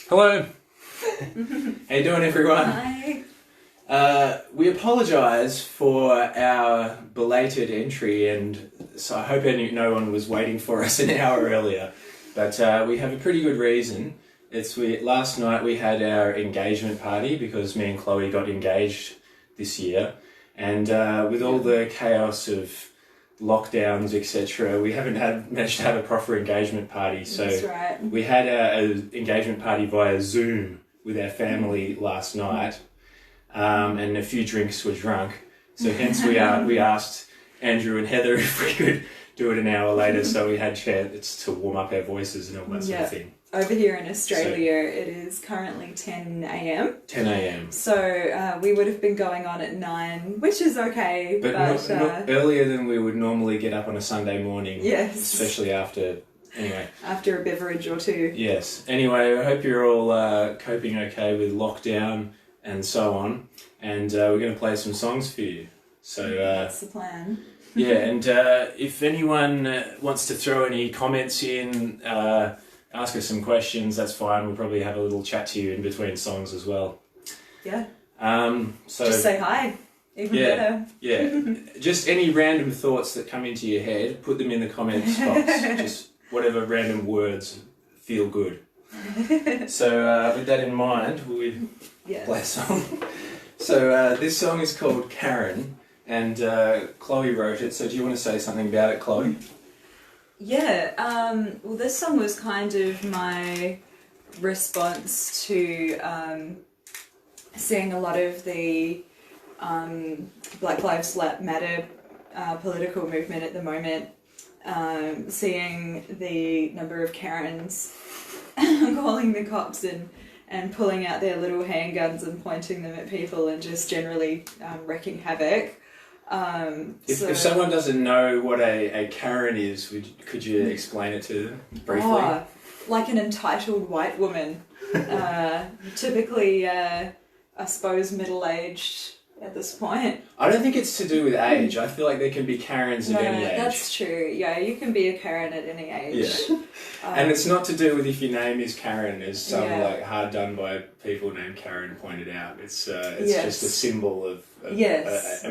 Hello. How you doing, everyone? Hi. We apologise for our belated entry, and so I hope no one was waiting for us an hour earlier. But we have a pretty good reason. Last night we had our engagement party because me and Chloe got engaged this year, and with all the chaos of lockdowns, etc., we haven't managed to have a proper engagement party. So That's right. we had an engagement party via Zoom with our family last night, and a few drinks were drunk. So hence we asked Andrew and Heather if we could do it an hour later, so we had chance to warm up our voices and all that sort of thing. Over here in Australia, it is currently 10 a.m. 10 a.m. So we would have been going on at 9, which is okay. But not earlier than we would normally get up on a Sunday morning. Yes. Especially after a beverage or two. Yes. Anyway, I hope you're all coping okay with lockdown and so on. And we're going to play some songs for you. So that's the plan. Yeah, and if anyone wants to throw any comments in, ask us some questions, that's fine. We'll probably have a little chat to you in between songs as well. Yeah. So just say hi. Even better. Yeah. Just any random thoughts that come into your head, put them in the comments box. Just whatever random words feel good. So with that in mind, we play a song. So this song is called Karen, and Chloe wrote it. So do you want to say something about it, Chloe? Yeah, well, this song was kind of my response to seeing a lot of the Black Lives Matter political movement at the moment, seeing the number of Karens calling the cops and pulling out their little handguns and pointing them at people and just generally wreaking havoc. If someone doesn't know what a Karen is, could you explain it to them briefly? Oh, like an entitled white woman, typically, I suppose, middle-aged at this point. I don't think it's to do with age. I feel like there can be Karens of any age. That's true. Yeah, you can be a Karen at any age. Yeah. And it's not to do with if your name is Karen, as some like hard done by people named Karen pointed out. It's just a symbol of a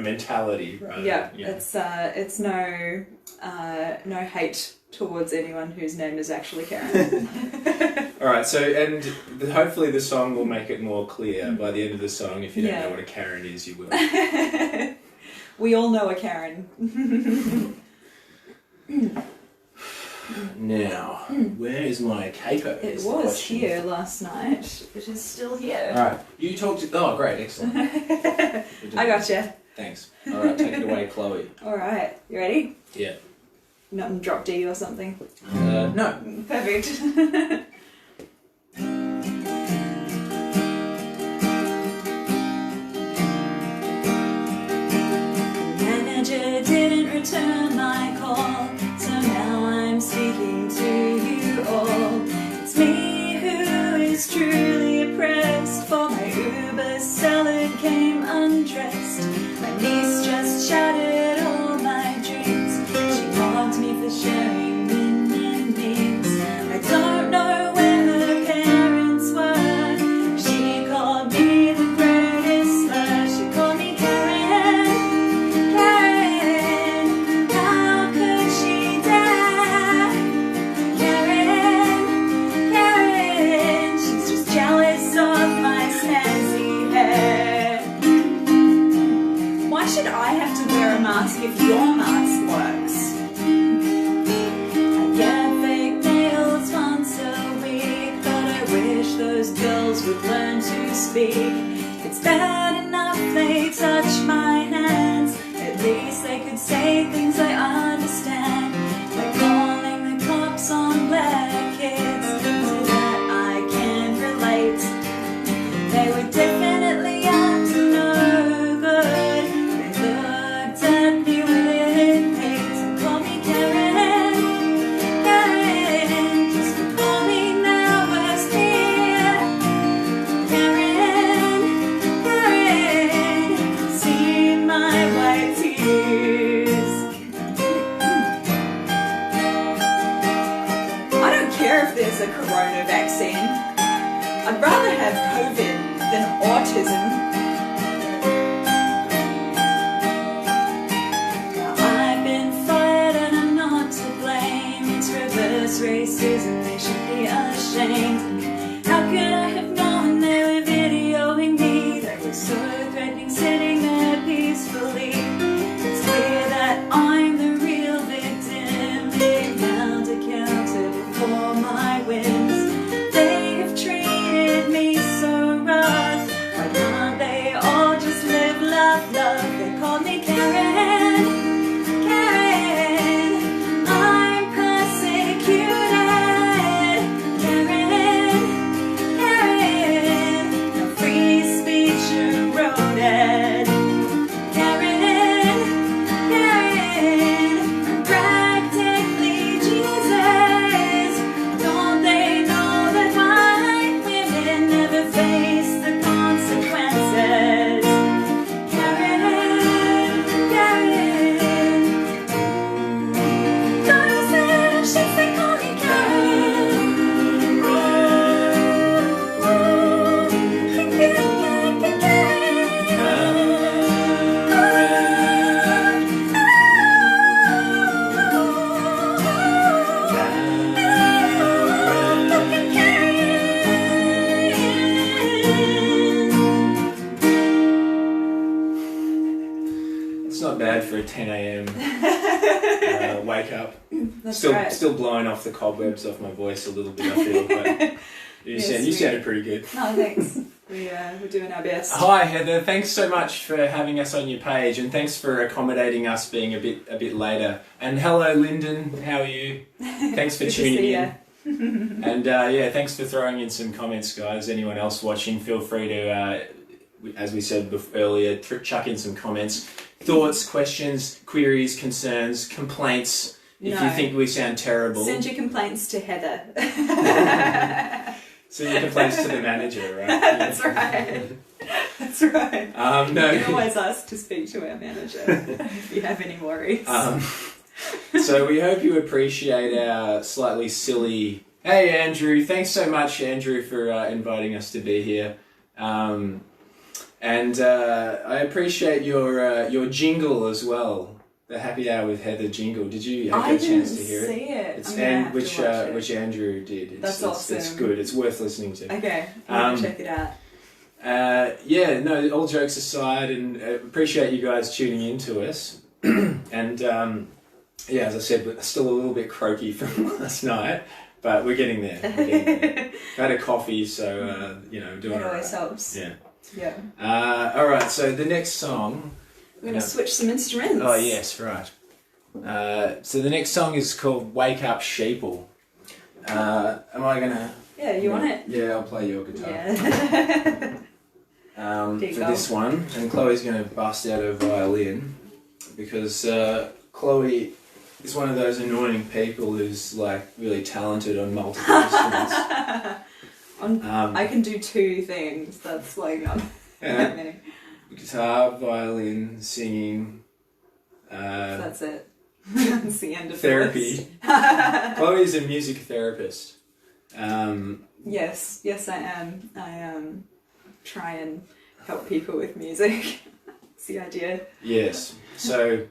mentality. It's no hate towards anyone whose name is actually Karen. Alright, so and hopefully the song will make it more clear by the end of the song. If you don't know what a Karen is, you will. We all know a Karen. Now, where is my capo? It was here last night. It is still here. Alright, you talked to... Oh, great, excellent. I gotcha. Thanks. Alright, take it away, Chloe. Alright, you ready? Yeah. Not in drop D or something? No. Perfect. Manager didn't return my call, so now I'm speaking to you all. It's me who is truly oppressed, for my Uber salad came undressed. My niece just shattered all my dreams. She mocked me for sharing min memes. I don't know where her parents were. She called me the greatest slur. She called me Karen, Karen. How could she dare? Karen, Karen. She's just jealous of my snazzy hair. Why should I have to wear a mask if your mask works? I get fake nails once a week, but I wish those girls would learn to speak. It's bad enough they touch my hands, at least they could say things I understand, like calling the cops on black kids so that I can relate. They were definitely up to no good. They looked at me with hate and called me Karen, Karen, just for calling their worst fear. Karen, Karen, see I'd rather have COVID than autism. Now I've been fired and I'm not to blame. It's reverse racism, they should be ashamed. How could I have known they were videoing me? They were so threatening, sitting there peacefully. It's clear that I'm the real victim, being held accountable for my wins. They have treated me so rough. Why can't they all just live, love, love? They called me Karen, Karen. I'm persecuted, Karen, Karen. No free speech eroded, Karen, Karen. I'm practically Jesus. Don't they know that white women never face the consequences? Karen, Karen. Daughters and shits, they call me Karen. It's not bad for a 10 a.m. Wake up. That's Still, right. still blowing off the cobwebs off my voice a little bit, I feel. But you Yes, sounded pretty good. Oh, thanks. We're doing our best. Hi Heather, thanks so much for having us on your page, and thanks for accommodating us being a bit later. And hello Lyndon, how are you? Thanks for Good to tuning see in. ya. And yeah, thanks for throwing in some comments, guys. Anyone else watching, feel free to, as we said earlier, chuck in some comments, thoughts, questions, queries, concerns, complaints. If you No. think we sound terrible, Send your complaints to Heather. send your complaints to the manager, right? That's right. That's right. No. You can always ask to speak to our manager if you have any worries. So we hope you appreciate our slightly silly... Hey Andrew, thanks so much Andrew for inviting us to be here. And I appreciate your jingle as well. The Happy Hour with Heather jingle. Did you get a chance to hear it? I didn't see it. It's I'm gonna have to watch it. which Andrew did. That's awesome. It's good. It's worth listening to. Okay, I'm gonna check it out. Yeah, no, all jokes aside, and appreciate you guys tuning in to us. And yeah, as I said, we're still a little bit croaky from last night, but we're getting there. Had a coffee, so doing That all right. always helps. Yeah. Yeah. All right. So the next song. We're gonna switch some instruments. Oh yes, right. So the next song is called "Wake Up Sheeple." Am I gonna? Yeah, you want it? Yeah, I'll play your guitar. Yeah. For this one, and Chloe's going to bust out her violin because Chloe is one of those annoying people who's like really talented on multiple instruments. I can do two things. That's like not that many. Guitar, violin, singing. That's it. That's the end of therapy. this. Chloe's a music therapist. Yes, I am. I try and help people with music. That's the idea. Yes. So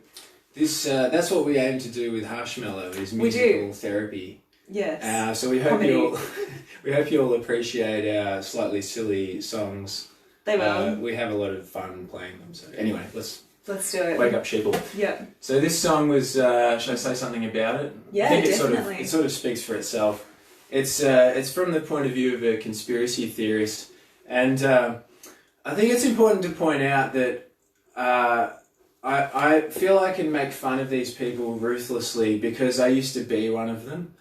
this that's what we aim to do with Harshmellow is musical therapy. Yes. So we hope you all appreciate our slightly silly songs. They will. We have a lot of fun playing them. So anyway, let's do it. Wake Up Sheeple. Yeah. So this song was. Should I say something about it? Yeah, I think definitely. It sort of speaks for itself. It's from the point of view of a conspiracy theorist, and I think it's important to point out that I feel I can make fun of these people ruthlessly because I used to be one of them.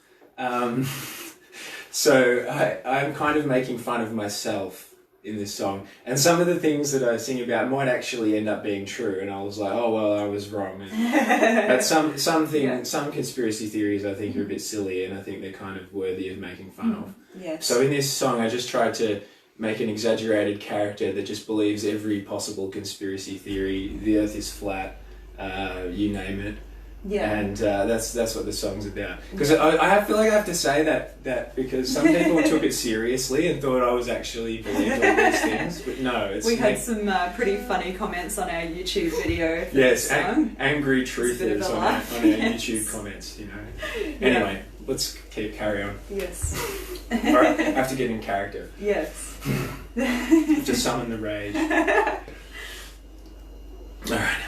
So I'm kind of making fun of myself in this song, and some of the things that I sing about might actually end up being true, and I was like, oh well, I was wrong. But some conspiracy theories I think are a bit silly, and I think they're kind of worthy of making fun of. Yes. So in this song I just tried to make an exaggerated character that just believes every possible conspiracy theory, the earth is flat, you name it. Yeah. And that's what the song's about. Because I feel like I have to say that because some people took it seriously and thought I was actually believing all these things, but no, it's we had some pretty funny comments on our YouTube video. For yes, this song. Angry It's a truthers bit of a on laugh. our YouTube comments, you know. Anyway, let's carry on. Yes. Alright, I have to get in character. Yes. To summon the rage. Alright.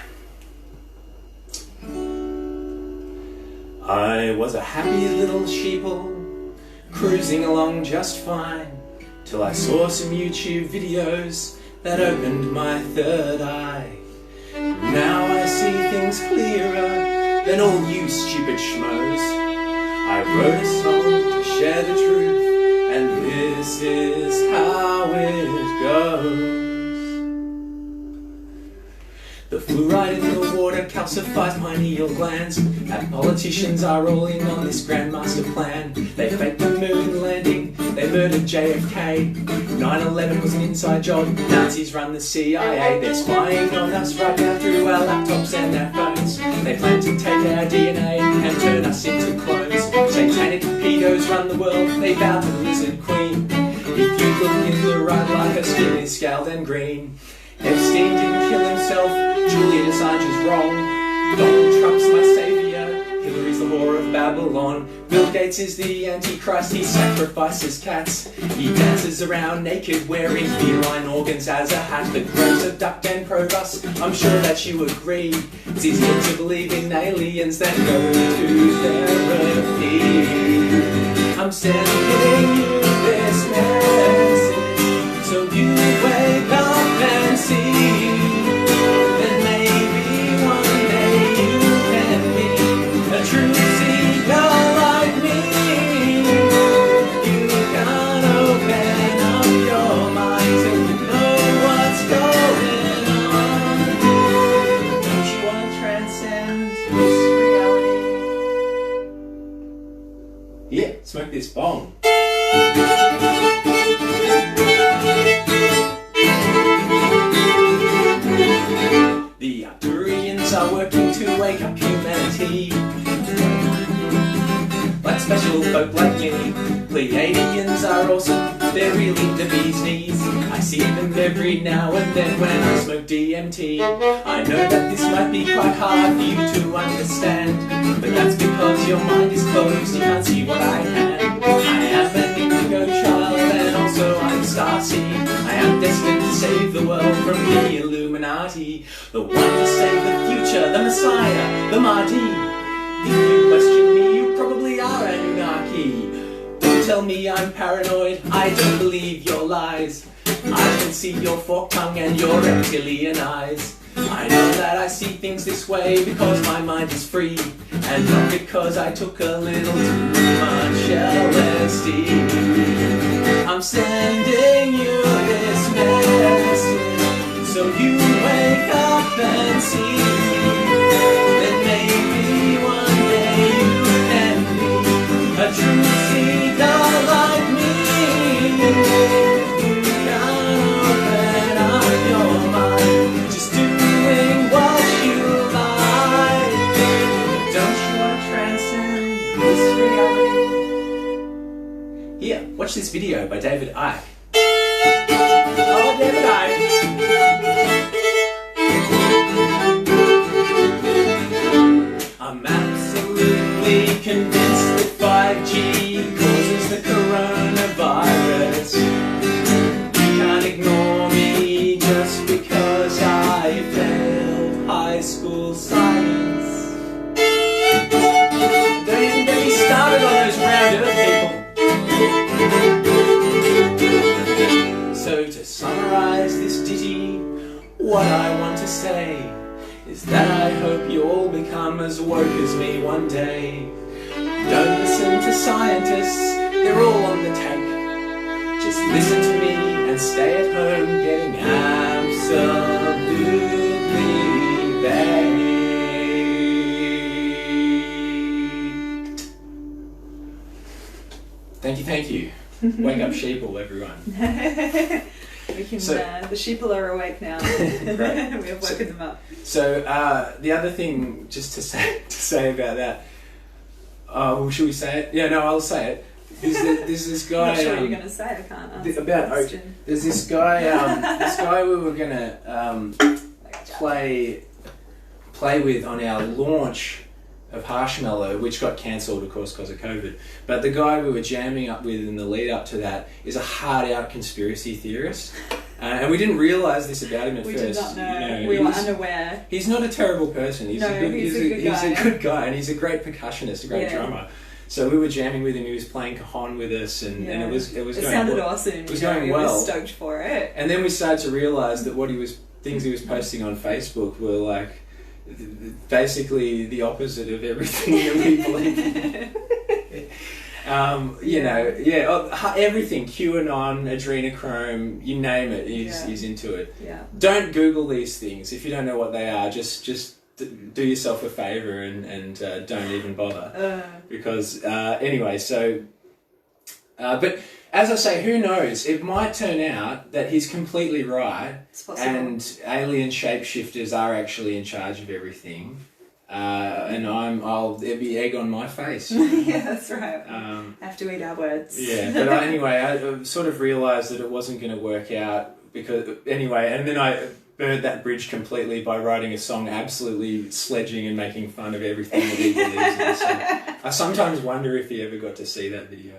I was a happy little sheeple, cruising along just fine, till I saw some YouTube videos that opened my third eye. Now I see things clearer than all you stupid schmoes. I wrote a song to share the truth, and this is how it goes. The fluoride in the water calcifies pineal glands, and politicians are all in on this grand master plan. They faked the moon landing, they murdered JFK. 9/11 was an inside job, Nazis run the CIA. They're spying on us right now through our laptops and our phones. They plan to take our DNA and turn us into clones. Satanic pedos run the world, they bow to the lizard queen. If you look in the right light, her skin is scaled and green. Epstein didn't kill himself, Julian Assange is wrong. Donald Trump's my saviour, Hillary's the whore of Babylon. Bill Gates is the Antichrist, he sacrifices cats. He dances around naked wearing feline organs as a hat. The graves of Duck and Provost, I'm sure that you agree. It's easier to believe in aliens than go to therapy. I'm sending you this message so you wake up and see that maybe one day you can be a true seeker like me. You can open up your mind to know what's going on. Don't you want to transcend this reality? Yeah, smoke this bong. The Arcturians are working to wake up humanity, like special folk like me. Pleiadians are awesome, they're really the bee's knees. I see them every now and then when I smoke DMT. I know that this might be quite hard for you to understand, but that's because your mind is closed, you can't see what I am. I am an indigo child and also I'm starseed. I am destined to save the world from the Illuminati, the one to save the future, the Messiah, the Mahdi. If you question me, you probably are Anunnaki. Don't tell me I'm paranoid, I don't believe your lies. I can see your forked tongue and your reptilian eyes. I know that I see things this way because my mind is free, and not because I took a little too much LSD. I'm sending you this message so you wake up and see that maybe one day you can be a true seeker like me. You can open up your mind, just doing what you like. Don't you want to transcend this reality? Here, watch this video by David Icke. Oh, David Icke. I'm absolutely convinced that 5G causes the coronavirus. You can't ignore me just because I failed high school science. Don't even get me started on those round earth people. So to summarize this ditty, what I want to say is that I hope you all become as woke as me one day. Don't listen to scientists, they're all on the take. Just listen to me and stay at home getting absolutely baked. Thank you. Wake up sheeple, everyone. We can. So- The sheeple are awake now. We have woken them up. So the other thing, just to say about that, well, should we say it? Yeah, no, I'll say it. There's this guy. I'm not sure what you're going to say. I can't answer about the question. there's this guy. This guy we were gonna play with on our launch of Harshmellow, which got cancelled, of course, because of COVID. But the guy we were jamming up with in the lead up to that is a hard out conspiracy theorist. And we didn't realise this about him at first. We did not know. You know, We were unaware. He's not a terrible person. He's a good guy, and he's a great percussionist, a great drummer. So we were jamming with him. He was playing cajon with us, and it was going. It sounded awesome. It was going well. We were stoked for it. And then we started to realise that things he was posting on Facebook were like basically the opposite of everything that we believe in. Everything, QAnon, adrenochrome, you name it, he's into it. Yeah. Don't Google these things if you don't know what they are. Just do yourself a favour and don't even bother. Because anyway, so but as I say, who knows? It might turn out that he's completely right, it's possible. And alien shapeshifters are actually in charge of everything. And there'll be egg on my face. Yeah, that's right. Have to eat our words. Yeah, but anyway, I sort of realised that it wasn't going to work out and then I burned that bridge completely by writing a song absolutely sledging and making fun of everything that he believes in. So I sometimes wonder if he ever got to see that video.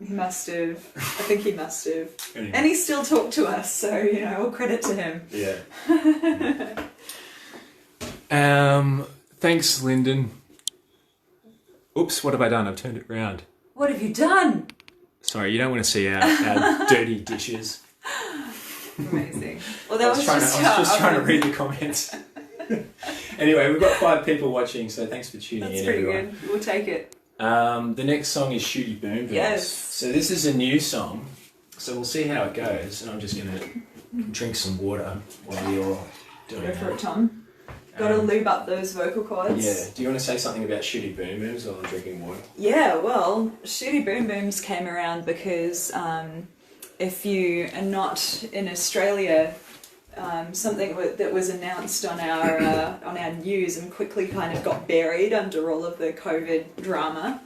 He must have. I think he must have. Anyway. And he still talked to us, so, all credit to him. Yeah. Thanks, Lyndon. Oops, what have I done? I've turned it round. What have you done? Sorry, you don't want to see our dirty dishes. Amazing. Well, I was just trying to read the comments. Anyway, we've got 5 people watching, so thanks for tuning in, everyone. That's pretty good. We'll take it. The next song is Shooty Boom Booms. Yes. So this is a new song, so we'll see how it goes. And I'm just going to drink some water while you're doing Go for it. it, Tom. Got to lube up those vocal cords. Yeah. Do you want to say something about Shooty Boom Booms while I'm drinking water? Yeah, well, Shooty Boom Booms came around because if you are not in Australia, something that was announced on our news and quickly kind of got buried under all of the COVID drama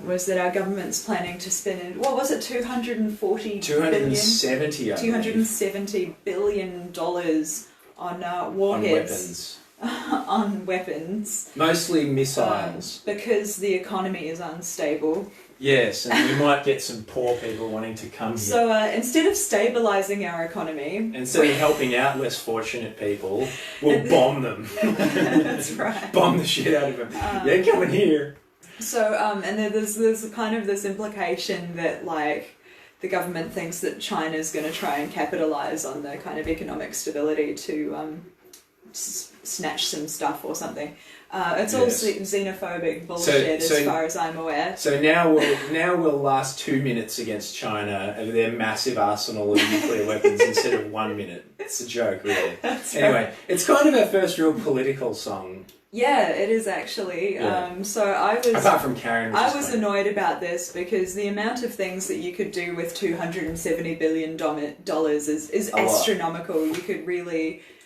was that our government's planning to spend, what was it, $270 billion on warheads. On weapons. Mostly missiles. Because the economy is unstable. Yes, and we might get some poor people wanting to come here. So instead of stabilising our economy... Instead of helping out less fortunate people, we'll bomb them. That's right. Bomb the shit out of them. You're coming here. So, and there's kind of this implication that, like, the government thinks that China's going to try and capitalise on the kind of economic stability to snatch some stuff or something. It's all xenophobic bullshit as far as I'm aware. So now we'll last 2 minutes against China and their massive arsenal of nuclear weapons instead of 1 minute. It's a joke, really. Anyway, it's kind of our first real political song. Yeah, it is actually. Yeah. So I was... Apart from Karen. I was annoyed about this because the amount of things that you could do with $270 billion is astronomical.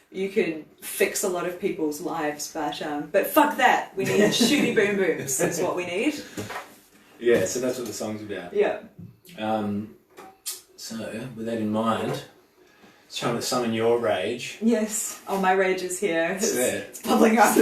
You could fix a lot of people's lives, but fuck that. We need Shooty Boom Booms. That's what we need. Yeah, so that's what the song's about. Yeah. So with that in mind, it's trying to summon your rage. Yes. Oh, my rage is here. It's there. It's bubbling up.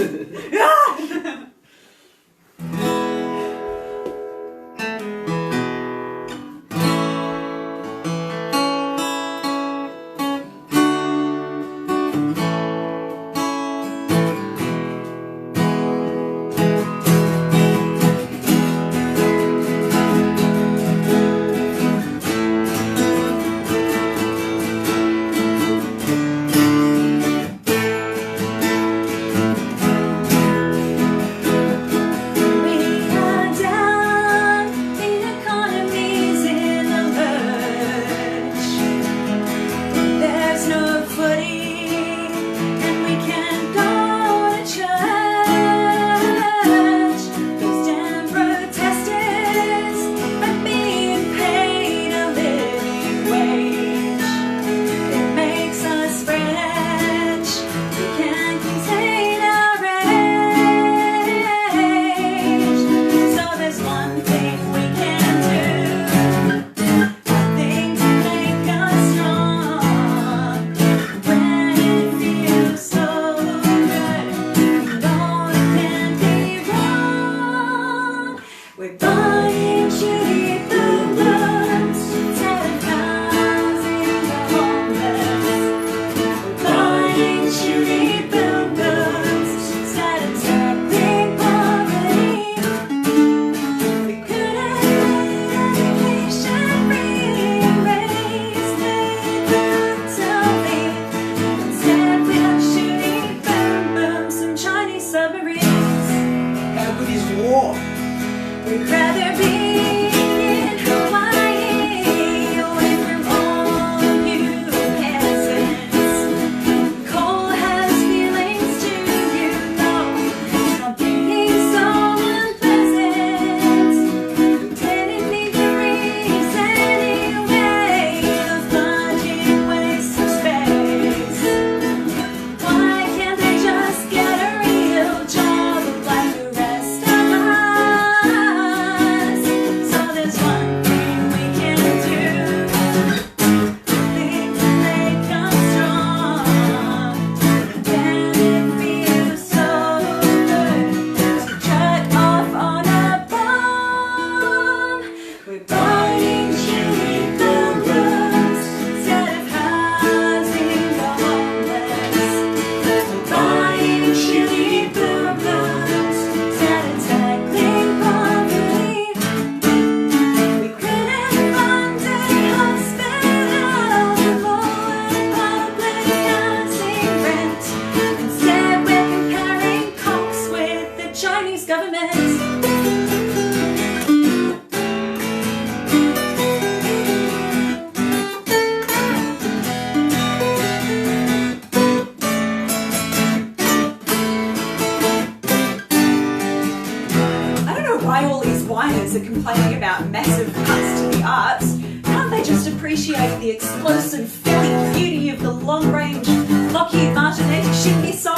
are complaining about massive cuts to the arts, can't they just appreciate the explosive Philly beauty of the long-range Lockheed Martin anti-ship missile?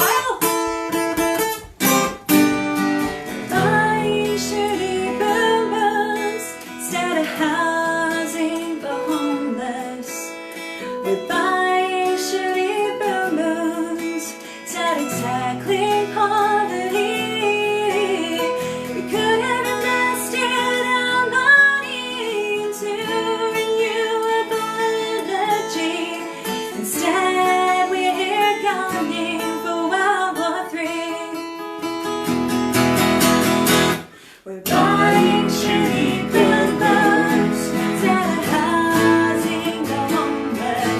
Buying shitty boom booms instead of housing the homeless. We're buying shitty boom booms instead of tackling poverty. We could have invested our money into renewable energy. Instead, we're here gunning for World War III. We're buying shitty boom booms instead of housing the homeless.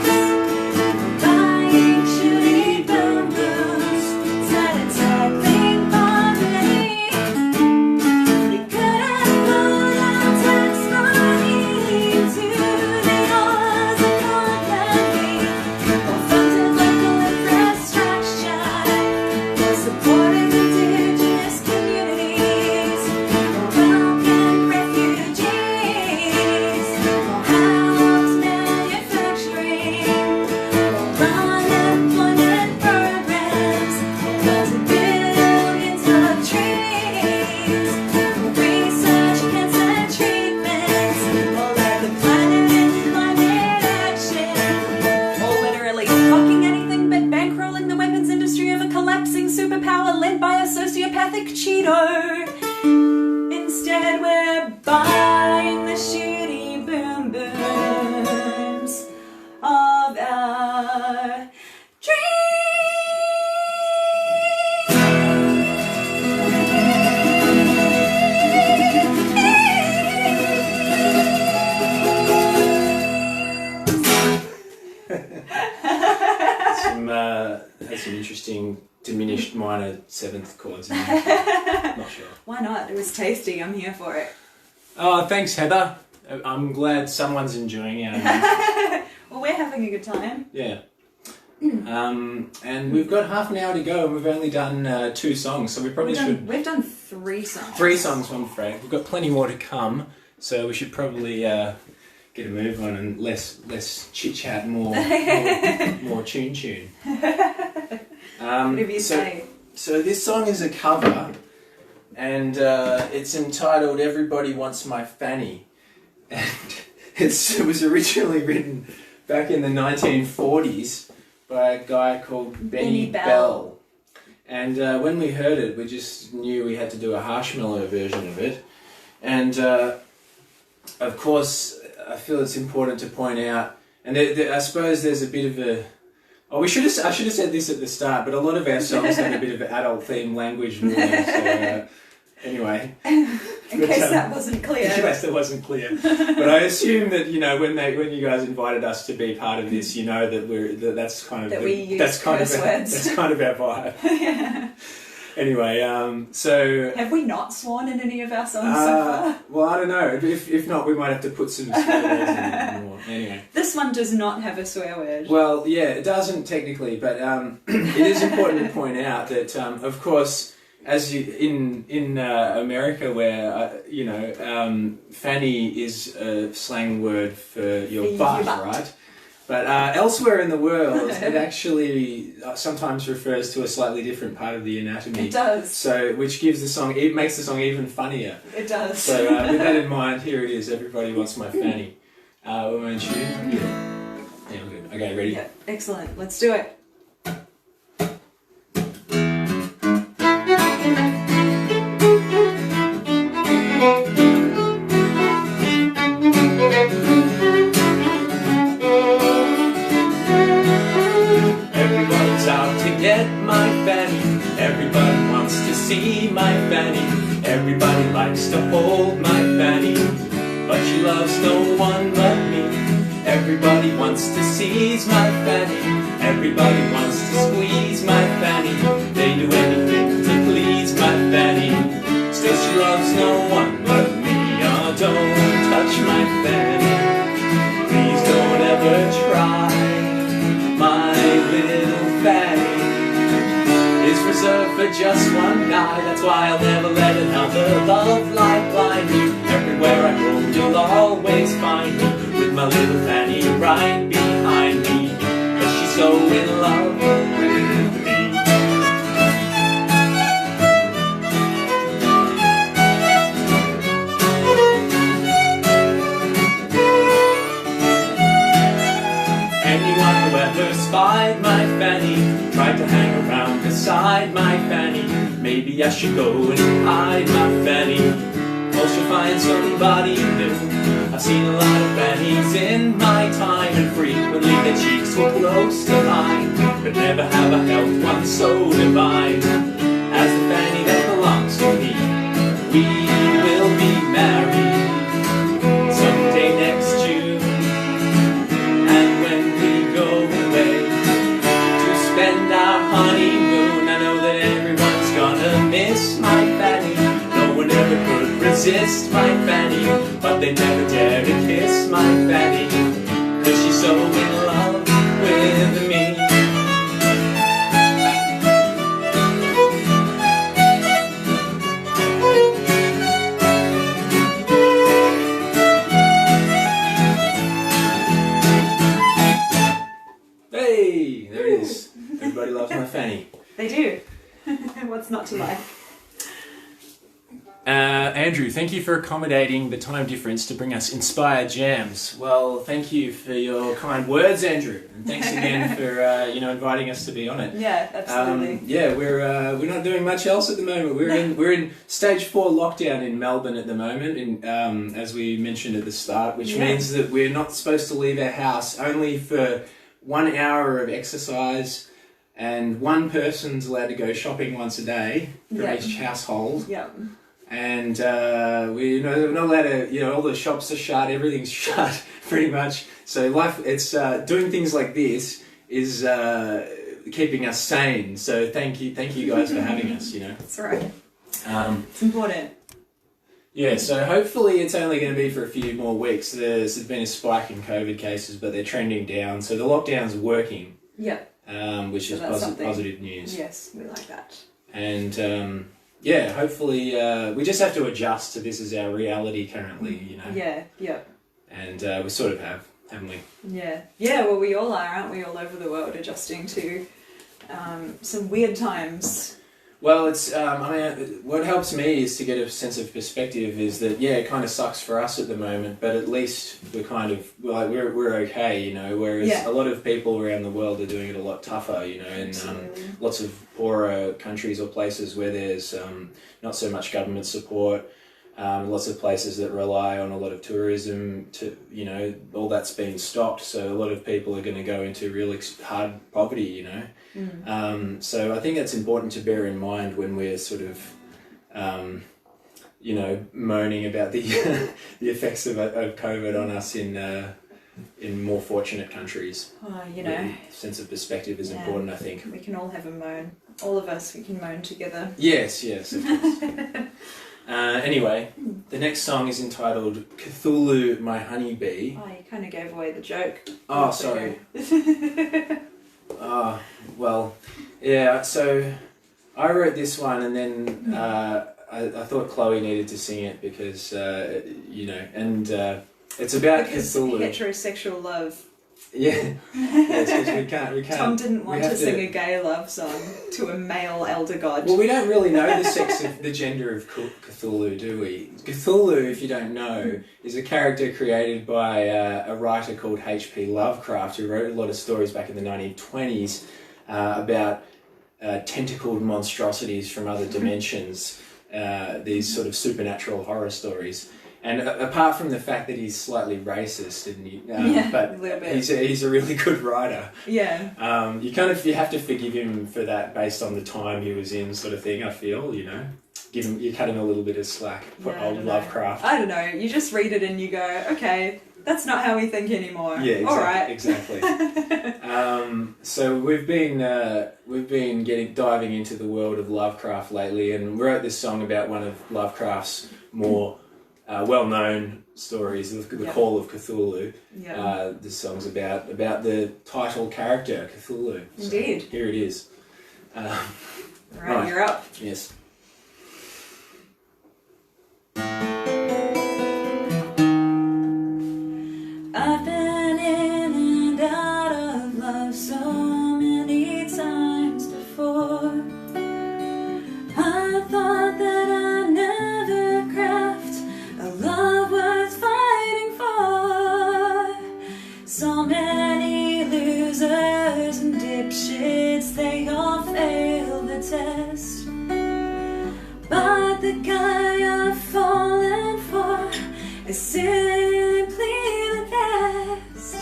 We're buying shitty boom booms instead of tackling poverty. We could have put our tax money into the cause economy, or funded local infrastructure, or supporting indigenous communities, or welcome refugees, or house manufacturing, or run employment programs, or plant billions of trees, or research cancer treatments, or let the planet in climate action, or literally fucking anything but bankrolling the weapons industry of a collapsing superpower led by a sociopathic Cheeto. Instead, we're buying the shitty boom booms of our Has some interesting diminished minor seventh chords in there. Not sure. Why not? It was tasty. I'm here for it. Oh, thanks, Heather. I'm glad someone's enjoying our music. Well, we're having a good time. Yeah. And we've got half an hour to go, and we've only done 2 songs, so we probably should. We've done 3 songs. 3 songs, I'm afraid. We've got plenty more to come, so we should probably get a move on and less chit chat, more tune. Whatever you say. So this song is a cover, and it's entitled "Everybody Wants My Fanny," and it was originally written back in the 1940s by a guy called Benny Bell. And when we heard it, we just knew we had to do a Harshmellow version of it. And of course, I feel it's important to point out, and I suppose there's a bit of a... Oh, I should have said this at the start, but a lot of our songs have a bit of adult theme language in them, so anyway. In case that wasn't clear. In case that wasn't clear. But I assume that, you know, when you guys invited us to be part of this, you know that that's kind of that's kind of our vibe. Yeah. Anyway, so... Have we not sworn in any of our songs so far? Well, I don't know. If not, we might have to put some swear words in it more. Anyway. This one does not have a swear word. Well, yeah, it doesn't technically, but it is important to point out that, of course, as you in America, where fanny is a slang word for your butt, right? But elsewhere in the world, it actually sometimes refers to a slightly different part of the anatomy. It does. So, which gives the song, it makes the song even funnier. It does. So, with that in mind, here it is. Everybody Wants My Fanny. Won't you? Yeah, we're good. Okay, ready? Yeah, excellent. Let's do it. Everybody wants to see my fanny. Everybody likes to hold my fanny, but she loves no one but me. Everybody wants to seize my fanny. Everybody wants to squeeze my fanny. They do anything to please my fanny. Still she loves no one but me. Oh, don't touch my fanny. Please don't ever try. My little fanny is reserved for just one guy. That's why I'll never let another love light blind you. my little Fanny right behind me, 'cause she's so in love with me. Anyone who ever spied my Fanny tried to hang around beside my Fanny. Maybe I should go and hide my Fanny, or she'll find somebody new. I've seen a lot of Fannies in my time, and frequently their cheeks were close to mine, but never have I held one so divine as the Fanny that belongs to me. We will be married someday next June, and when we go away to spend our honeymoon, I know that everyone's gonna miss my Fanny. No one ever could resist my Fanny, but they never dare to kiss my Fanny, 'cause she's so in love with me. Hey, there it is. Everybody loves my Fanny. They do. What's not to like? Andrew, thank you for accommodating the time difference to bring us inspired jams. Well, thank you for your kind words, Andrew, and thanks again for inviting us to be on it. Yeah, absolutely. We're not doing much else at the moment. We're in stage 4 lockdown in Melbourne at the moment, as we mentioned at the start, which means that we're not supposed to leave our house, only for 1 hour of exercise, and one person's allowed to go shopping once a day from each household. Yeah. And we're not allowed to, all the shops are shut, everything's shut pretty much. So it's doing things like this is keeping us sane. So thank you guys for having us. That's right. It's important. Yeah, so hopefully it's only going to be for a few more weeks. There's been a spike in COVID cases, but they're trending down. So the lockdown's working. Yeah. Which is positive news. Yes, we like that. And hopefully we just have to adjust to this as our reality currently, Yeah, yeah. And we sort of have, haven't we? Yeah. Yeah, well, we all are, aren't we, all over the world, adjusting to some weird times. Well, it's what helps me is to get a sense of perspective is that, it kind of sucks for us at the moment, but at least we're kind of, we're okay, whereas a lot of people around the world are doing it a lot tougher, and lots of poorer countries or places where there's not so much government support, lots of places that rely on a lot of tourism to, all that's been stopped, so a lot of people are going to go into real hard poverty, So I think that's important to bear in mind when we're sort of, moaning about the the effects of COVID on us in more fortunate countries. Sense of perspective is important, I think. We can all have a moan. All of us, we can moan together. Yes, of course. Anyway, the next song is entitled Cthulhu, My Honeybee. Oh, you kind of gave away the joke. Oh, sorry. So I wrote this one, and then I thought Chloe needed to sing it because, it's about Cthulhu. Heterosexual love. Yeah. Yes, we can't. Tom didn't want to sing a gay love song to a male elder god. Well, we don't really know the gender of Cthulhu, do we? Cthulhu, if you don't know, is a character created by a writer called H.P. Lovecraft, who wrote a lot of stories back in the 1920s about tentacled monstrosities from other dimensions, these sort of supernatural horror stories. And apart from the fact that he's slightly racist, but a little bit. He's a really good writer. Yeah. You have to forgive him for that based on the time he was in, sort of thing. I feel, you cut him a little bit of slack. Old Lovecraft. I don't know. You just read it and you go, okay, that's not how we think anymore. Yeah, exactly. All right. Exactly. So we've been diving into the world of Lovecraft lately, and wrote this song about one of Lovecraft's more well-known stories, the Call of Cthulhu. Yeah. This song's about the title character, Cthulhu. Indeed. So here it is. Right, you're up. Yes. I've been so many losers and dipshits, they all fail the test. But the guy I've fallen for is simply the best.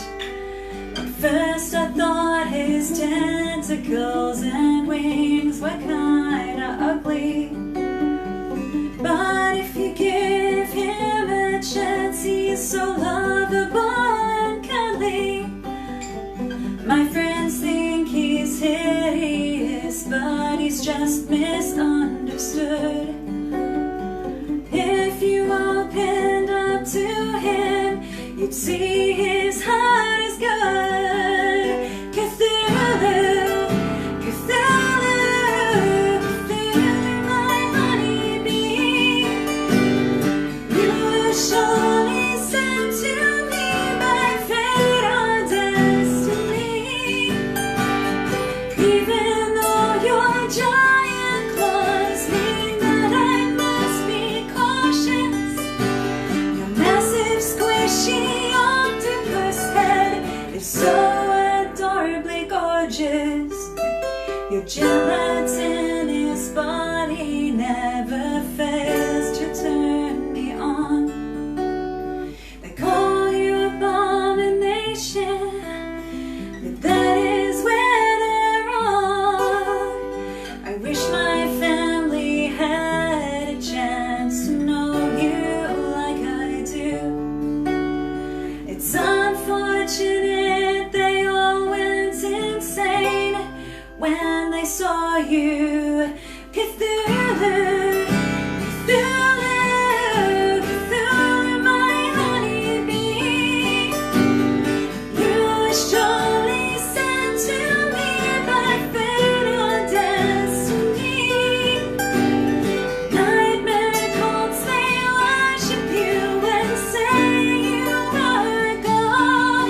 At first I thought his tentacles and wings were kinda ugly, but if you give him a chance, he's so lovable and cuddly. My friends think he's hideous, but he's just misunderstood. If you opened up to him, you'd see his heart is good. Cthulhu, Cthulhu, Cthulhu, my honeybee. You were surely sent to me by fate or destiny. Even though your giant claws mean that I must be cautious, your massive squishy octopus head is so adorably gorgeous. Your gelatinous body never fails to turn me on. They call you abomination, but that is where they're wrong. I wish my family had a chance to know you like I do. It's unfortunate they all went insane when they saw you. Cthulhu, Cthulhu, Cthulhu, my honeybee. You were surely sent to me by fate or destiny. Nightmare cults, they worship you and say you are a god.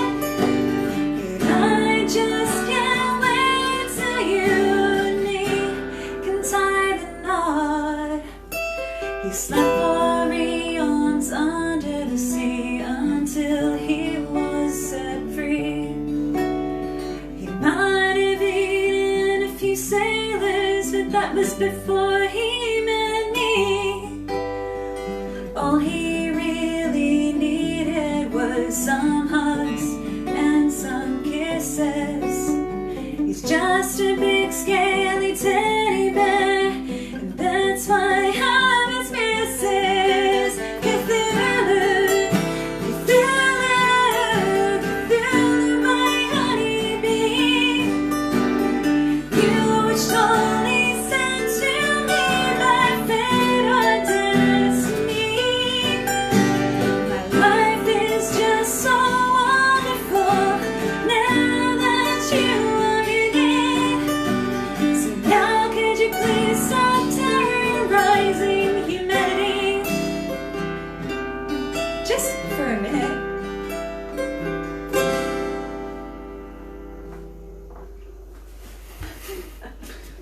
But I just can't wait till you and me can tie the knot. He slept for eons under the sea until he was set free. He might have eaten a few sailors, but that was before he met me. All he really needed was some hugs and some kisses. He's just a big scaly teddy bear, and that's why I'm his missus. Cthulhu, Cthulhu, Cthulhu, my honeybee. You were surely sent to me by fate or destiny. My life is just so wonderful now that you are in it. So now could you please stop terrorizing humanity? Just for a minute.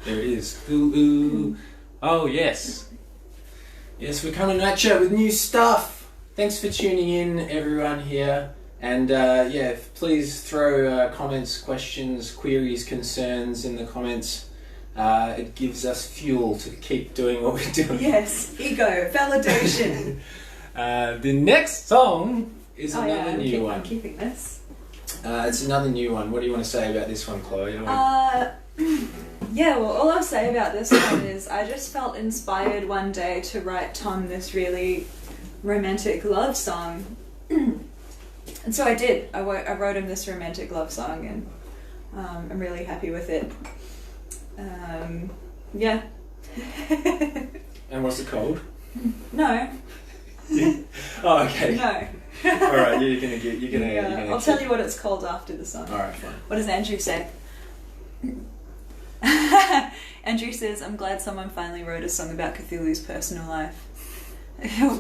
There it is. Ooh. Oh, yes. Yes, we're coming at you with new stuff. Thanks for tuning in, everyone here. And yeah, please throw comments, questions, queries, concerns in the comments. It gives us fuel to keep doing what we're doing. Yes, ego, validation. The next song is another new one. I'm keeping this. It's another new one. What do you want to say about this one, Chloe? Yeah, well, all I'll say about this one is I just felt inspired one day to write Tom this really romantic love song. And so I did. I wrote him this romantic love song, and I'm really happy with it. Yeah. And what's it called? No. Oh, okay. No. All right, you're gonna. I'll tell you what it's called after the song. All right, fine. What does Andrew say? Andrew says, "I'm glad someone finally wrote a song about Cthulhu's personal life."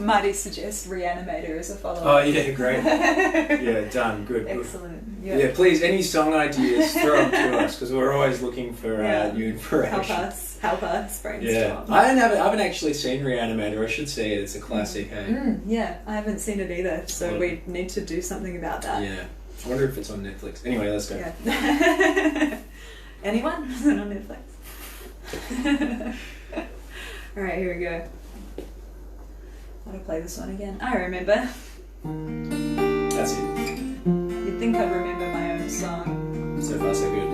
Might he suggest Reanimator as a follow-up? Oh yeah, great. Yeah, done. Good. Excellent. Yep. Yeah, please, any song ideas, throw them to us, because we're always looking for new inspiration. Help us brainstorm. Yeah, I haven't actually seen Reanimator. I should see it. It's a classic, hey? Yeah, I haven't seen it either, so we need to do something about that. Yeah. I wonder if it's on Netflix. Anyway, let's go. Yeah. Anyone? Is it on Netflix? Alright, here we go. How to play this one again? I remember. That's it. You'd think I'd remember my own song. So far, so good.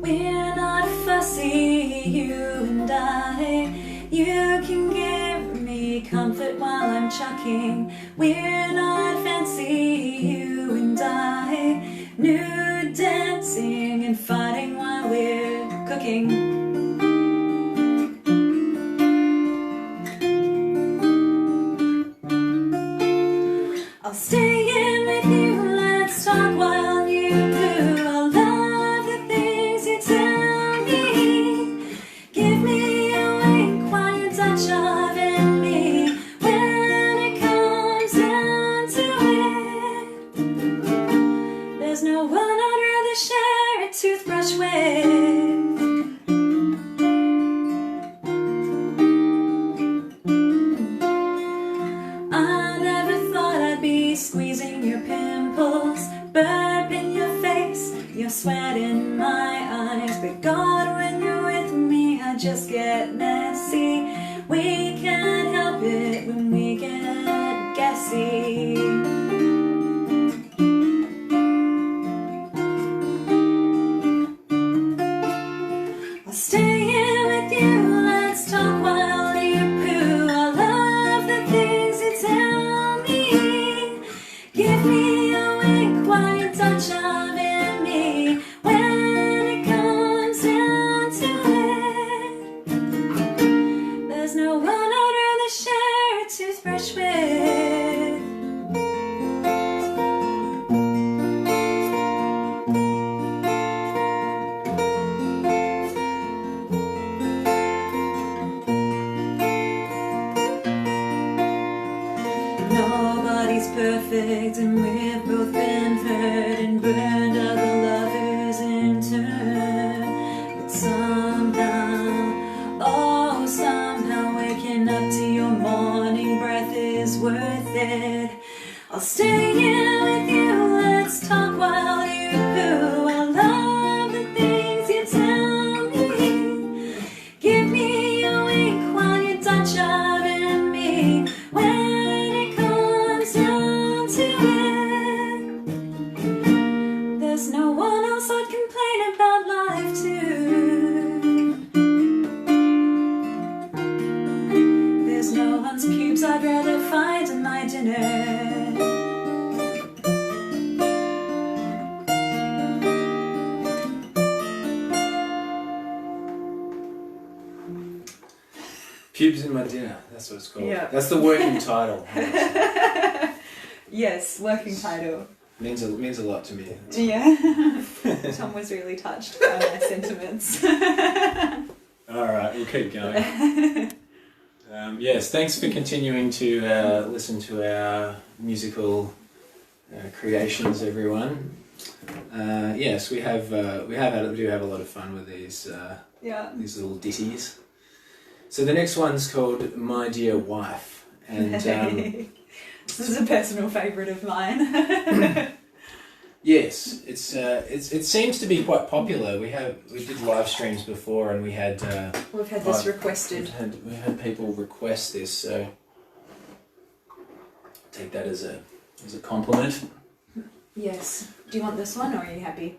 We're not fussy, you and I. You can give me comfort while I'm chucking. We're not fancy, you and I. Nude dancing and fighting while we're cooking. I'll stay in with you, let's talk while you do. I'll love the things you tell me. Give me a wink while you touch of in me. When it comes down to it, there's no one I'd rather share a toothbrush with. I never thought I'd be squeezing your pimples, burp in your face, your sweat in my eyes. But God, when you're with me, I just get messy. We can't help it when we get gassy. I'll stay in with you, let's talk while you poo. I love the things you tell me. Give me a wink while you touch of in me. When it comes down to it, there's no one I'd rather share a toothbrush with. Nobody's perfect, and we've both been hurt and burned other lovers in turn. But somehow, oh somehow, waking up to your morning breath is worth it. I'll stay in with you, let's talk while you poo. I love the things you tell me. Give me a wink while you touch of in me. When it comes down to it, there's no one else I'd complain about life to. There's no one's pubes I'd rather find in my dinner. Pubes in my dinner. That's what it's called. Yeah. That's the working title. Yes, working title. means a lot to me. Yeah. Tom was really touched by my sentiments. All right, we'll keep going. Yes, thanks for continuing to listen to our musical creations, everyone. Yes, we do have a lot of fun with these these little ditties. So the next one's called "My Dear Wife," and this is a personal favourite of mine. yes, it seems to be quite popular. We did live streams before, and we had we've had this requested. We've had people request this, so take that as a compliment. Yes. Do you want this one, or are you happy?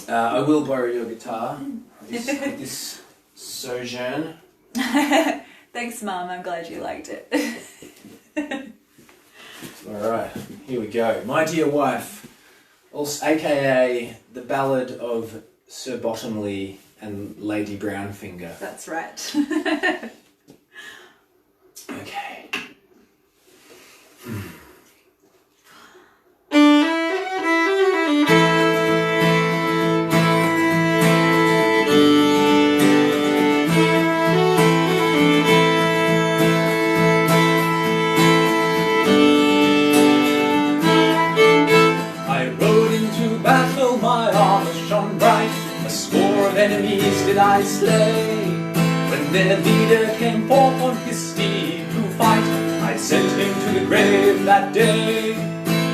I will borrow your guitar. This sojourn. Thanks, Mum. I'm glad you liked it. All right, here we go. My Dear Wife, also, aka the Ballad of Sir Bottomley and Lady Brownfinger. That's right. Okay. Enemies did I slay, their leader came forth on his steed to fight, I sent him to the grave that day.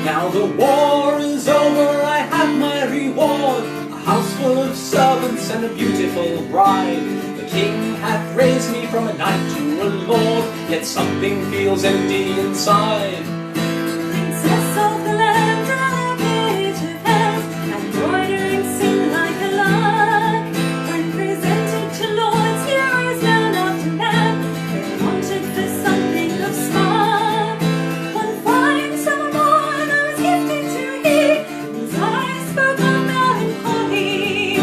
Now the war is over, I have my reward, a house full of servants and a beautiful bride. The king hath raised me from a knight to a lord, yet something feels empty inside. Princess of the land, a page of hell, embroidering sin like a lark. When presented to lords, heroes man after man, they wanted for something of spark. One fine summer morn I was gifted to hear, his eyes spoke of melancholy.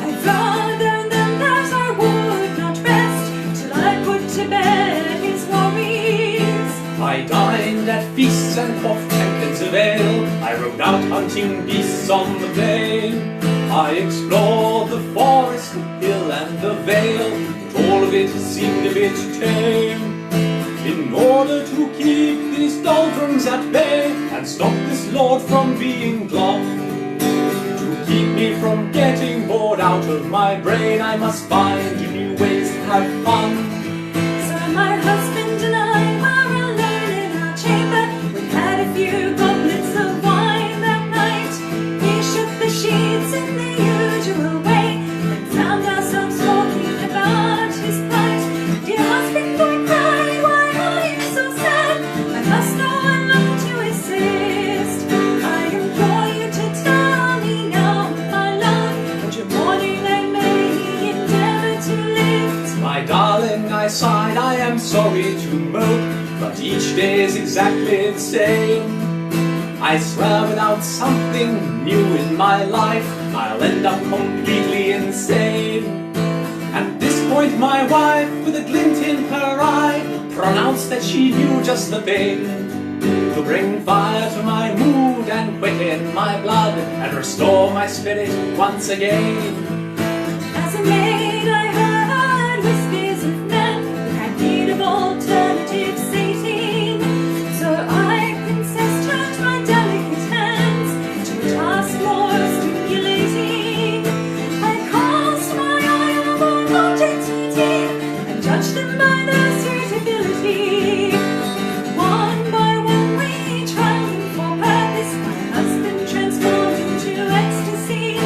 I vowed there and then that I would not rest till I put to bed his worries. I dined at feasts and quaffed tankards of ale, I rode out hunting beasts on the plain. I explored the forest, the hill and the vale, but all of it seemed a bit tame. In order to keep these doldrums at bay and stop this lord from being glum, to keep me from getting bored out of my brain, I must find new ways to have fun. So my husband and I were alone in our chamber. We had a few goblets of wine that night. We shook the sheets in the usual way, then found ourselves talking about his plight. Dear husband, I cried, why are you so sad? I must know and look to assist. I implore you to tell me now, my love, that your mourning I may endeavor to lift. My darling, I sighed, I am sorry to mope, but each day is exactly the same. I swear without something new in my life, I'll end up completely insane. At this point my wife, with a glint in her eye, pronounced that she knew just the thing to bring fire to my mood and quicken my blood and restore my spirit once again. As a maid I heard whispers of men who had need of alternative sating. So I, princess, turned my delicate hands to a task more stimulating. I cast my eye over objects heating and judged them by their suitability. One by one we tried them for purpose, my husband transformed into ecstasy.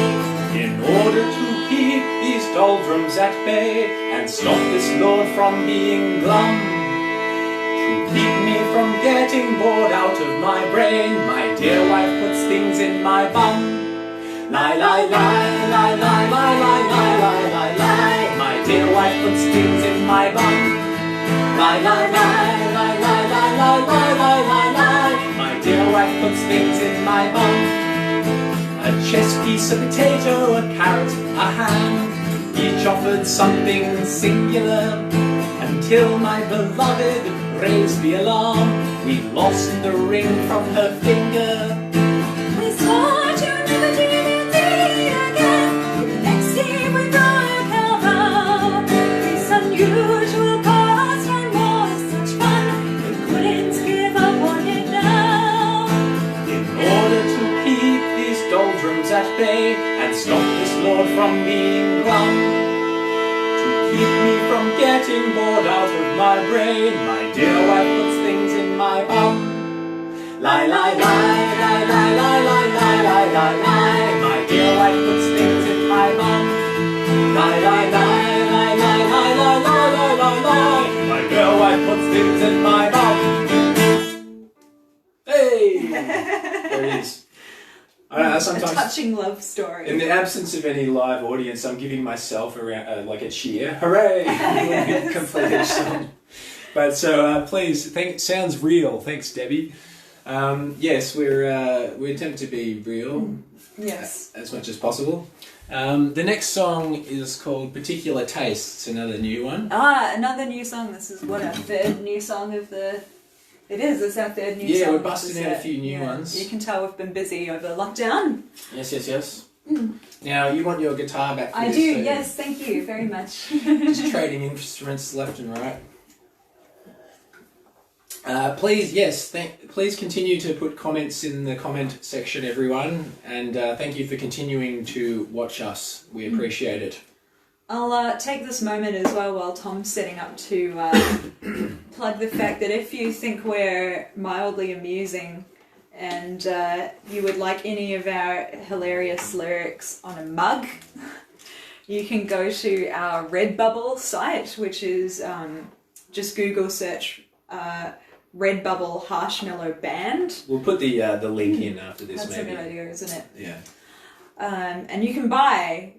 In order to keep these doldrums at bay and stop this lord from being glum, to keep me from getting bored out of my brain, my dear wife puts things in my bum. Lie, lie, lie, lie, lie, lie, lie, lie, lie, lie, lie. My dear wife puts things in my bum. Lie, lie, lie, lie, lie, lie, lie, lie, lie, lie, lie. My dear wife puts things in my bum. A chess piece, a potato, a carrot, a ham, each offered something singular, until my beloved raised the alarm. We lost the ring from her finger. We swore to never do it again. The next day we broke our vow. This unusual pastime was such fun, we couldn't give up on it now. In order to keep these doldrums at bay and stop this lord from being glum, to keep me from getting bored out of my brain, my dear wife puts things in my bum. Lie, lie, lie, lie, lie, lie, lie, lie, lie, lie, lie. My dear wife puts things in my bum. Lie, lie, lie, lie, lie, lie, lie, lie, lie, lie, lie. My dear wife puts things in my bum. Hey! There it is. I don't know, A sometimes touching love story. in the absence of any live audience, I'm giving myself like a cheer. Hooray! When we complete each song. But so please, sounds real. Thanks, Debbie. Yes, we attempt to be real. Yes. As much as possible. The next song is called Particular Tastes, another new one. Ah, another new song. This is what, our third new song of the... It is, it's our third new song. Yeah, we're of the busting out a set. few new ones. You can tell we've been busy over lockdown. Yes, yes, yes. Now, you want your guitar back for I this, do, don't you? yes, thank you very much. Just trading instruments left and right. Please continue to put comments in the comment section, everyone, and thank you for continuing to watch us. We appreciate it. I'll take this moment as well while Tom's setting up to plug the fact that if you think we're mildly amusing and you would like any of our hilarious lyrics on a mug, you can go to our Redbubble site, which is just Google search Redbubble Harshmellow Band. We'll put the link in after this. That's maybe. a good idea, isn't it? Yeah. And you can buy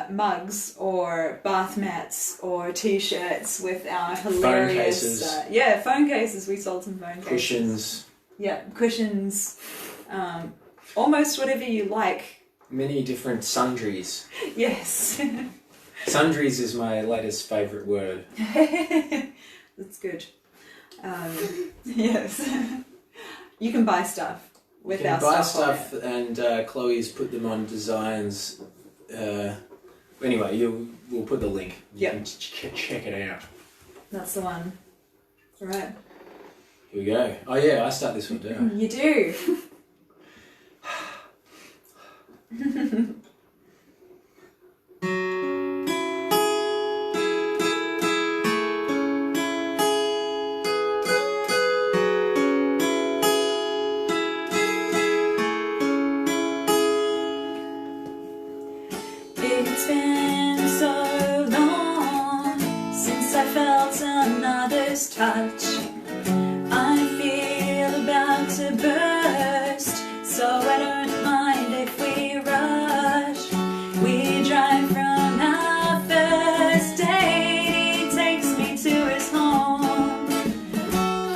mugs or bath mats or t-shirts with our hilarious... Phone cases. Phone cases. We sold some phone cases. Cushions. Yeah, cushions. Almost whatever you like. Many different sundries. Yes. Sundries is my latest favourite word. That's good. Yes. You can buy stuff. With our buy stuff stuff and Chloe's put them on designs. Anyway, we'll put the link. You can check it out. That's the one. All right. Here we go. Oh yeah, I start this one, don't I? You do. It's been so long since I felt another's touch. I feel about to burst, so I don't mind if we rush. We drive from our first date, he takes me to his home.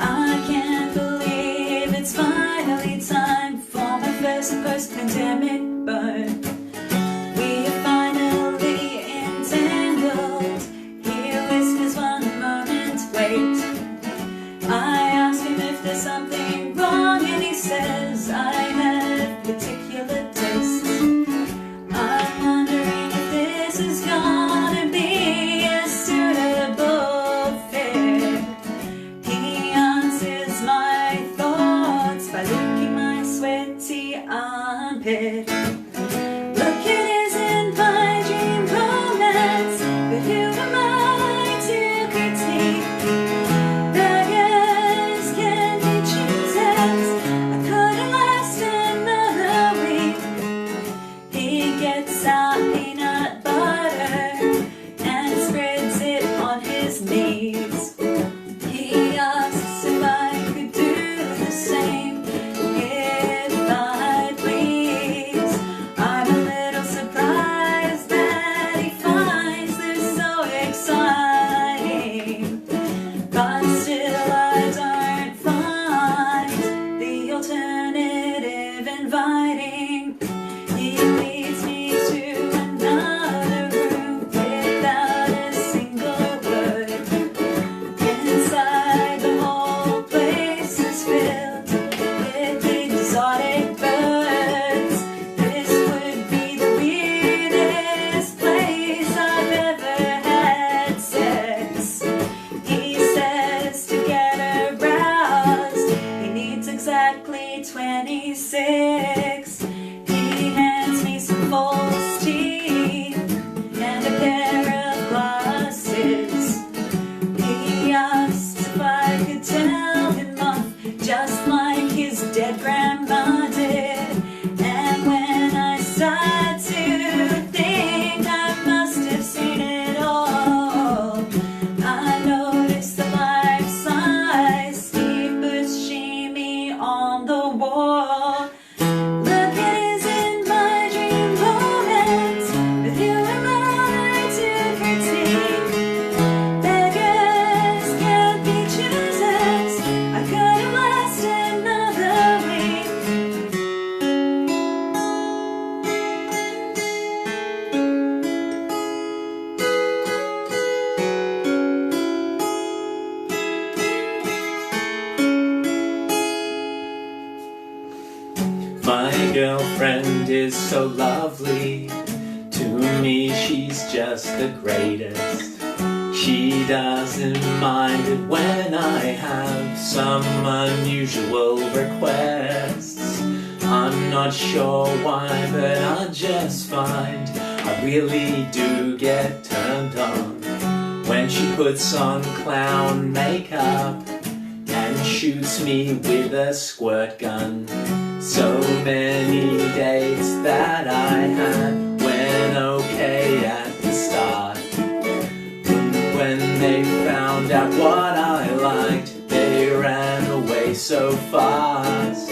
I can't believe it's finally time for my first post-pandemic burn. We are finally entangled. He whispers one moment, wait. I ask him if there's something wrong and he says I have particular tastes. I'm wondering if this is gonna be a suitable fit. He answers my thoughts by licking my sweaty armpit. Look, it isn't my dream romance, but who am I to critique? Beggars can be choosers. I couldn't last another week. He gets out peanut butter and spreads it on his knees. He asks if I could do the same, if I please. I'm a little surprised that he finds this so exciting, but still I don't find the alternative inviting. He leads me to another room without a single word. Inside, the whole place is filled with exotic birds. This would be the weirdest place I've ever had sex. He says to get aroused, he needs exactly 26. He hands me some false teeth and a pair of glasses. He asks if I could tell him off just like his dead grandma did. And when I start to think I must have seen it all, I notice the life-size Steve Buscemi on the wall. Look, it isn't my dream romance, but who am I to critique? Beggars can't be choosers. I couldn't last another week. My girlfriend is so lovely. To me, she's just the greatest. She doesn't mind it when I have some unusual requests. I'm not sure why, but I just find I really do get turned on when she puts on clown makeup and shoots me with a squirt gun. So many dates that I had went okay at the start. When they found out what I liked, they ran away so fast.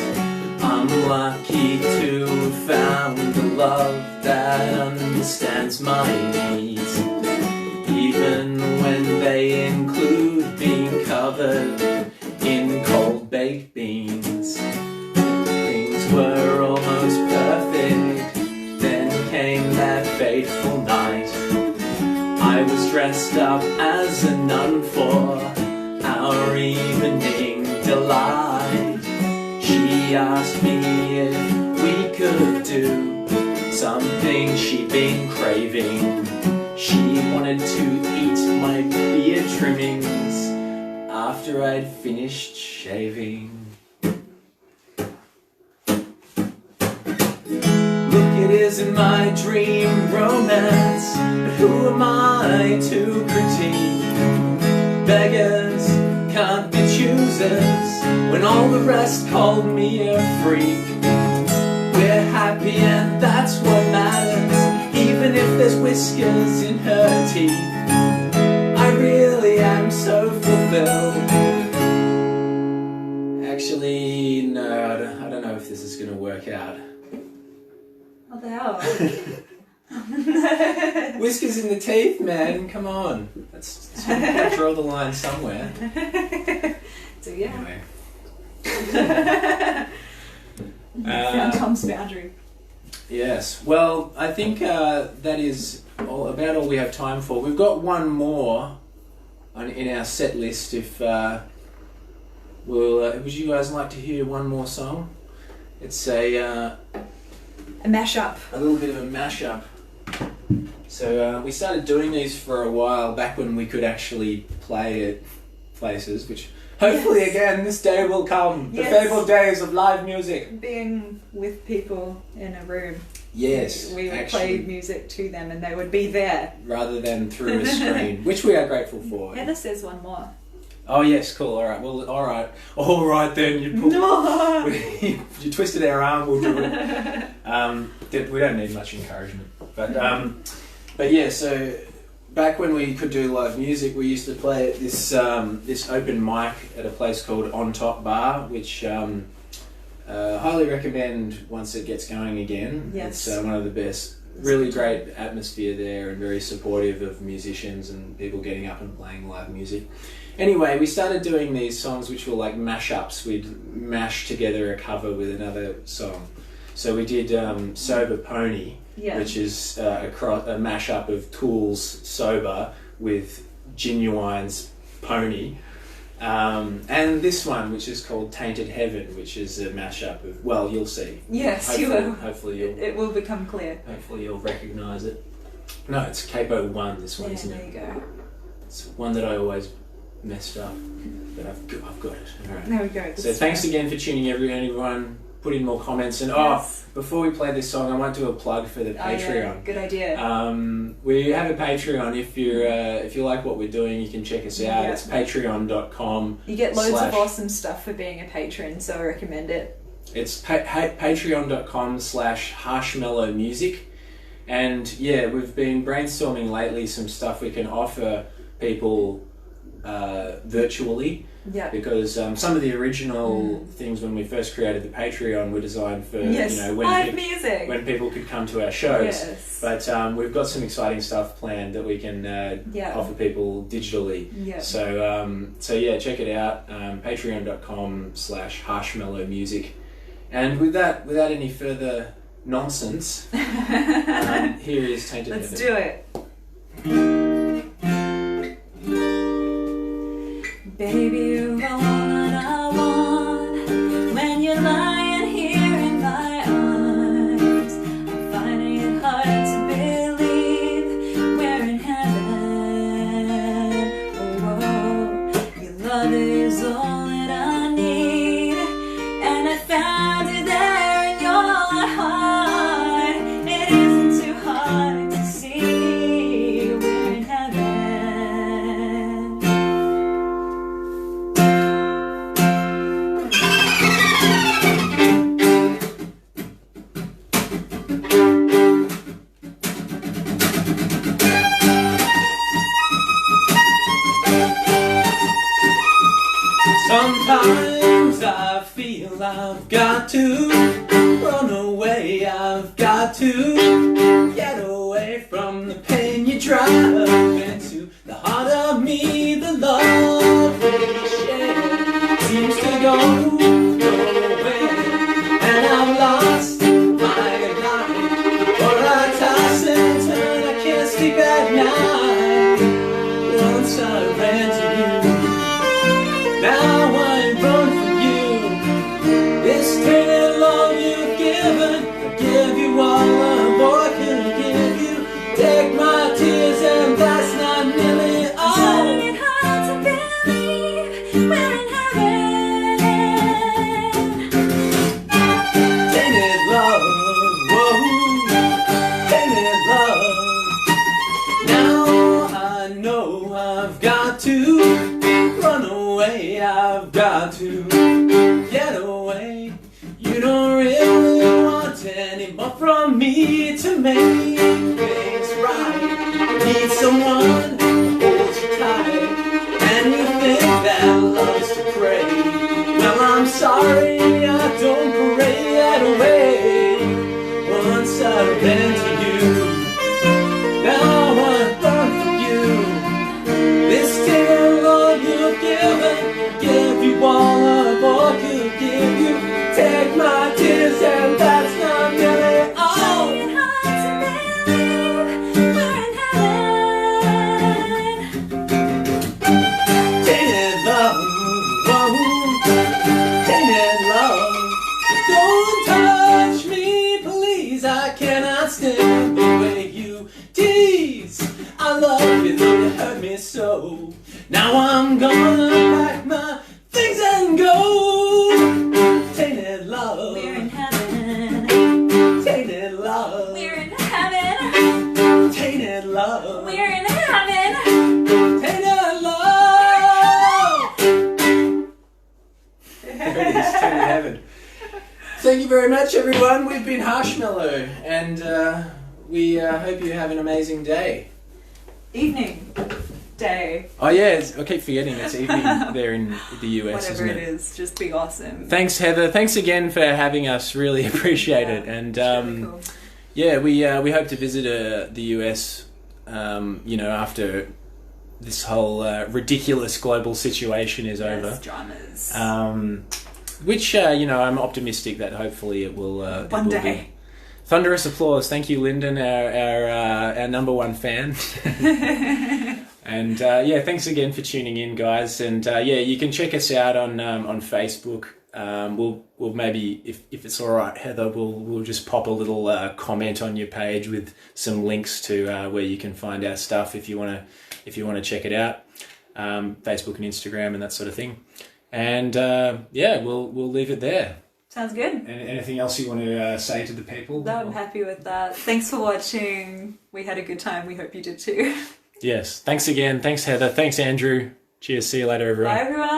I'm lucky to have found a love that understands my needs, even when they include being covered in cold baked beans. Things were almost perfect, then came that fateful night. I was dressed up as a nun for our evening delight. She asked me if we could do something she'd been craving. She wanted to eat my beard trimmings after I'd finished shaving. Look, it isn't my dream romance, but who am I to critique? Beggars can't be choosers when all the rest called me a freak. We're happy and that's what matters, even if there's whiskers in her teeth. I really am so fulfilled. Actually, no, I don't know if this is going to work out. What the hell? Whiskers in the teeth, man, come on. That's got to draw the line somewhere. So yeah. Anyway. Found Tom's boundary. Yes, well, I think that is about all we have time for. We've got one more in our set list. If would you guys like to hear one more song? It's a mashup. A little bit of a mashup. So we started doing these for a while back when we could actually play at places, which hopefully again this day will come. The fabled days of live music. Being with people in a room. Yes, we would play music to them and they would be there. Rather than through a screen, which we are grateful for. Heather says one more. Oh yes, cool, alright, well, alright then, you pulled, No. you twisted our arm, we'll do it. We don't need much encouragement, but yeah, so back when we could do live music, we used to play at this open mic at a place called On Top Bar, which highly recommend once it gets going again. Yes. It's one of the best, really great atmosphere there and very supportive of musicians and people getting up and playing live music. Anyway, we started doing these songs which were like mashups. We'd mash together a cover with another song. So we did Sober Pony, which is a mashup of Tool's Sober with Genuine's Pony. And this one, which is called Tainted Heaven, which is a mashup of, well, you'll see. Yes, hopefully, you will. Hopefully it will become clear. Hopefully you'll recognise it. No, it's Capo 1, this one, isn't there it? There you go. It's one that I always messed up, but I've got it. All right. There we go. So thanks again for tuning in, everyone. Put in more comments. And before we play this song, I want to do a plug for the Patreon. Yeah, good idea. We have a Patreon. If you like what we're doing, you can check us out. It's patreon.com. You get loads of awesome stuff for being a patron, so I recommend it. It's patreon.com/Harshmellow music. And yeah, we've been brainstorming lately some stuff we can offer people virtually. Yeah. Because some of the original things when we first created the Patreon were designed for when people could come to our shows. Yes. But we've got some exciting stuff planned that we can offer people digitally. Yeah. So yeah, check it out. Patreon.com/Harshmellow music. And without any further nonsense, here is Tainted Heaven. Let's do it. Baby, you're all that I want. When you're lying here in my arms, I'm finding it hard to believe we're in heaven. Oh, your love is all that I need, and I found it there in your heart. It isn't too hard to Sometimes I feel I've got to run away, I've got to get away from the pain you drive into the heart of me. The love we share seems to go nowhere, and I've lost my life, for I toss and turn, I can't sleep at night. Once I ran to you, now I run from you. This tainted love you've given, I give you all a boy can give you. Take my tears and that's not nearly all. Finding it hard to believe we're in heaven. Tainted love, whoa, tainted love. Now I know I've got to run away, I've got to get away. You don't really want any more from me to make things right. Need someone who holds you tight, and you think that love is to pray. Well, I'm sorry, I don't pray that way. Once I ran to you, now I run from you. This tainted love you've given, give you all a boy could give you. Take my tears and that's not nearly all. Finding it hard to believe we're in heaven. Tainted love, whoa, tainted love. Don't touch me, please, I cannot stand the way you tease. I love you, though you hurt me so. Now I'm gonna pack my things and go. Tainted love, We're in heaven. tainted love, We're in heaven. tainted love, We're in heaven. tainted love. There it is, tainted heaven. Thank you very much, everyone. We've been Harshmellow, and we hope you have an amazing day. Evening. Day. Oh yeah, I keep forgetting it's evening there in the US, Whatever isn't it is, just be awesome. Thanks, Heather. Thanks again for having us. Really appreciate it. And Really cool. yeah, we hope to visit the US. After this whole ridiculous global situation is over. Yes, dramas. Which I'm optimistic that hopefully it will. One day. Thunderous applause. Thank you, Lyndon, our number one fan. And thanks again for tuning in, guys. And you can check us out on Facebook. We'll maybe, if it's all right, Heather, we'll just pop a little comment on your page with some links to where you can find our stuff if you want to check it out. Facebook and Instagram and that sort of thing. And we'll leave it there. Sounds good. Anything else you want to say to the people? No, I'm happy with that. Thanks for watching. We had a good time. We hope you did too. Yes. Thanks again. Thanks, Heather. Thanks, Andrew. Cheers. See you later, everyone. Bye, everyone.